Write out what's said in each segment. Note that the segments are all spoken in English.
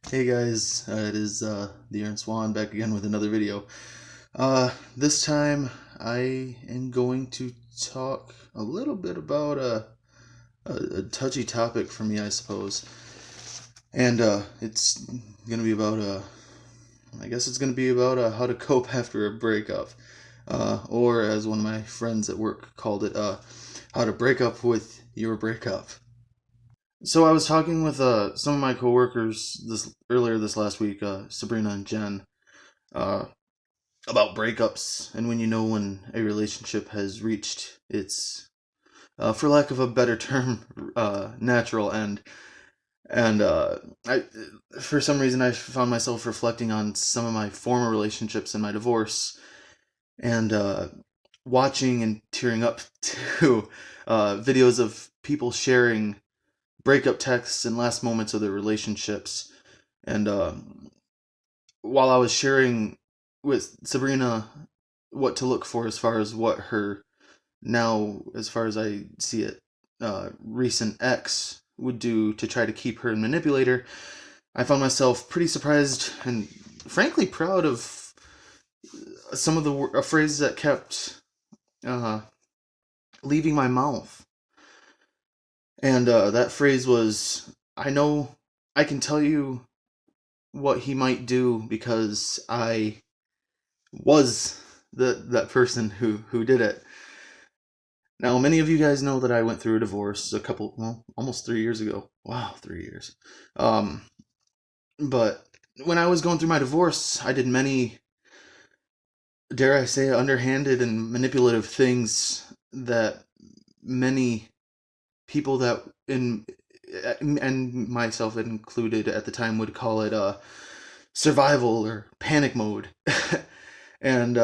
Hey guys, it is the Aaron Swan back again with another video. This time I am going to talk a little bit about a touchy topic for me, I suppose. And it's going to be about, I guess it's going to be about how to cope after a breakup. Or as one of my friends at work called it, how to break up with your breakup. So I was talking with some of my coworkers earlier this last week, Sabrina and Jen, uh, about breakups and when a relationship has reached its, for lack of a better term, natural end. And I, for some reason, I found myself reflecting on some of my former relationships and my divorce, and watching and tearing up to videos of people sharing breakup texts and last moments of their relationships. And while I was sharing with Sabrina what to look for as far as what her now, as far as I see it, recent ex would do to try to keep her and manipulate her, I found myself pretty surprised and frankly proud of some of the phrases that kept uh, leaving my mouth. And that phrase was, I know I can tell you what he might do because I was that person who did it. Now, many of you guys know that I went through a divorce almost 3 years ago. Wow, 3 years. Um, but when I was going through my divorce, I did many, dare I say, underhanded and manipulative things that many people that in and myself included at the time would call it survival or panic mode. And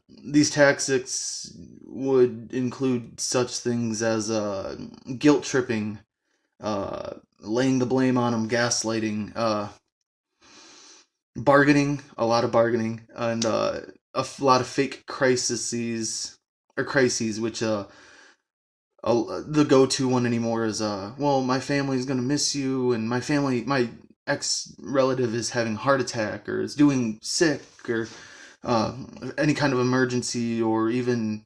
these tactics would include such things as guilt tripping, laying the blame on them, gaslighting, bargaining, a lot of bargaining, and lot of fake crises, which the go-to one anymore is well, my family's gonna miss you, and my ex relative is having a heart attack or is doing sick, or uh, any kind of emergency, or even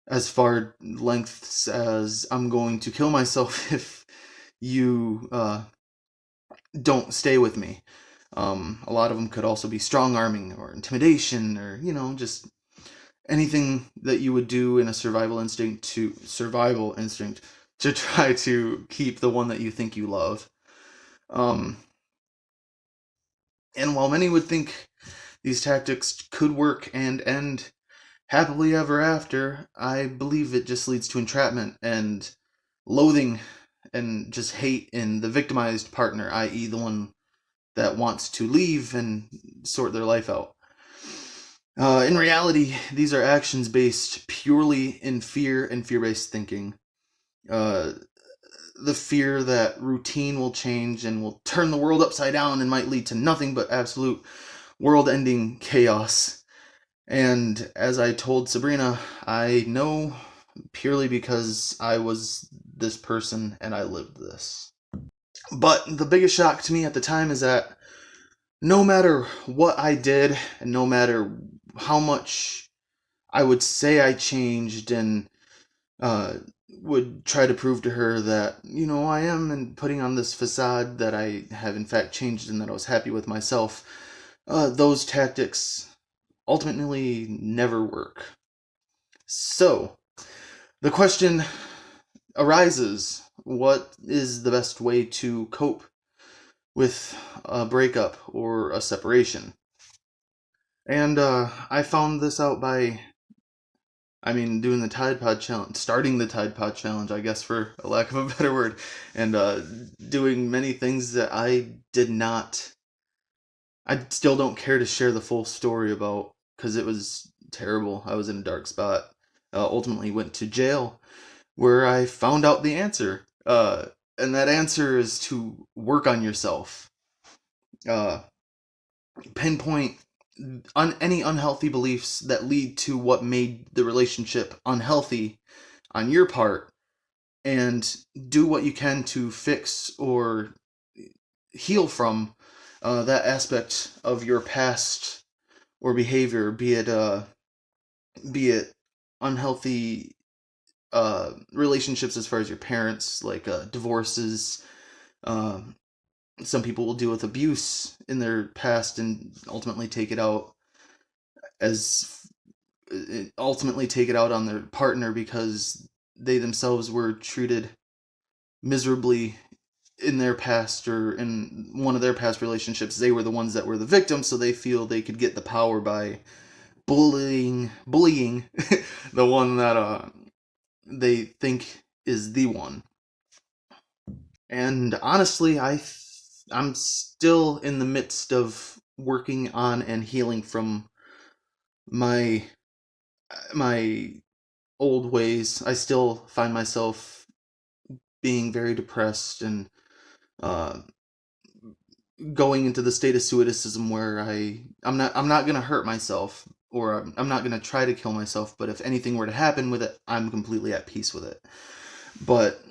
as far lengths as I'm going to kill myself if you don't stay with me. A lot of them could also be strong arming or intimidation, or just anything that you would do in a survival instinct to try to keep the one that you think you love. Um, and while many would think these tactics could work and end happily ever after, I believe it just leads to entrapment and loathing and just hate in the victimized partner, i.e., the one that wants to leave and sort their life out. In reality, these are actions based purely in fear and fear based thinking. Uh, the fear that routine will change and will turn the world upside down and might lead to nothing but absolute world ending chaos. And as I told Sabrina, I know purely because I was this person and I lived this. But the biggest shock to me at the time is that no matter what I did, and no matter how much I would say I changed and uh, would try to prove to her that, I am, and putting on this facade that I have in fact changed and that I was happy with myself, those tactics ultimately never work. So, the question arises, what is the best way to cope with a breakup or a separation? And I found this out by, doing the Tide Pod challenge, starting the Tide Pod challenge, I guess, for a lack of a better word, and doing many things that I still don't care to share the full story about because it was terrible. I was in a dark spot. Ultimately went to jail where I found out the answer. And that answer is to work on yourself. Uh, Pinpoint any unhealthy beliefs that lead to what made the relationship unhealthy on your part, and do what you can to fix or heal from that aspect of your past or behavior, be it unhealthy relationships as far as your parents, like divorces. Um, some people will deal with abuse in their past and as ultimately take it out on their partner because they themselves were treated miserably in their past, or in one of their past relationships. They were the ones that were the victims, so they feel they could get the power by bullying the one that they think is the one. And honestly, I'm still in the midst of working on and healing from my my old ways. I still find myself being very depressed and uh, going into the state of suicidism where I'm not gonna hurt myself, or I'm not gonna try to kill myself. But if anything were to happen with it, I'm completely at peace with it. But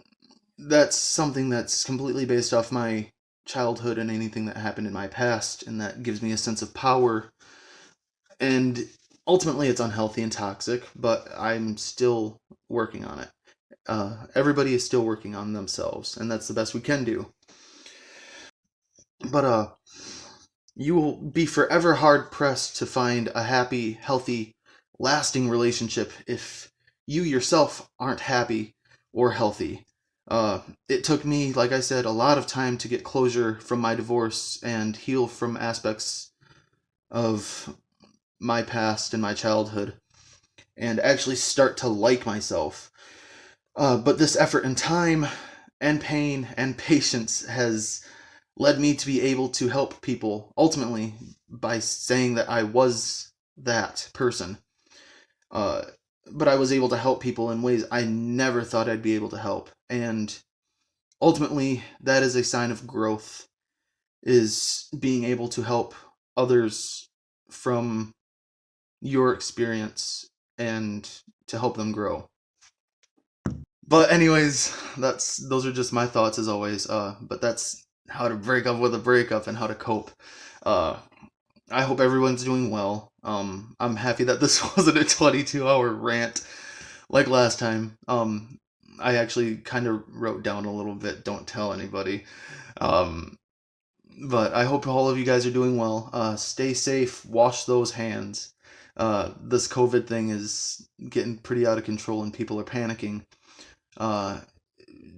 that's something that's completely based off my childhood and anything that happened in my past, and that gives me a sense of power. And ultimately, it's unhealthy and toxic, but I'm still working on it. Everybody is still working on themselves, and that's the best we can do. But you will be forever hard pressed to find a happy, healthy, lasting relationship if you yourself aren't happy or healthy. It took me, like I said, a lot of time to get closure from my divorce and heal from aspects of my past and my childhood, and actually start to like myself. But this effort and time and pain and patience has led me to be able to help people ultimately by saying that I was that person. Uh, but I was able to help people in ways I never thought I'd be able to help. And ultimately, that is a sign of growth, is being able to help others from your experience and to help them grow. But anyways, those are just my thoughts as always. But that's how to break up with a breakup and how to cope. Uh, I hope everyone's doing well. I'm happy that this wasn't a 22-hour rant like last time. I actually kind of wrote down a little bit. Don't tell anybody. Um, but I hope all of you guys are doing well. Stay safe. Wash those hands. This COVID thing is getting pretty out of control and people are panicking. Uh,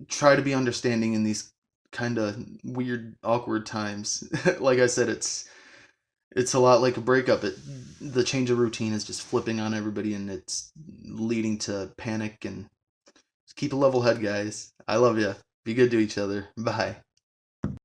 Try to be understanding in these kind of weird, awkward times. Like I said, it's a lot like a breakup. The change of routine is just flipping on everybody, and it's leading to panic. And just keep a level head, guys. I love you. Be good to each other. Bye.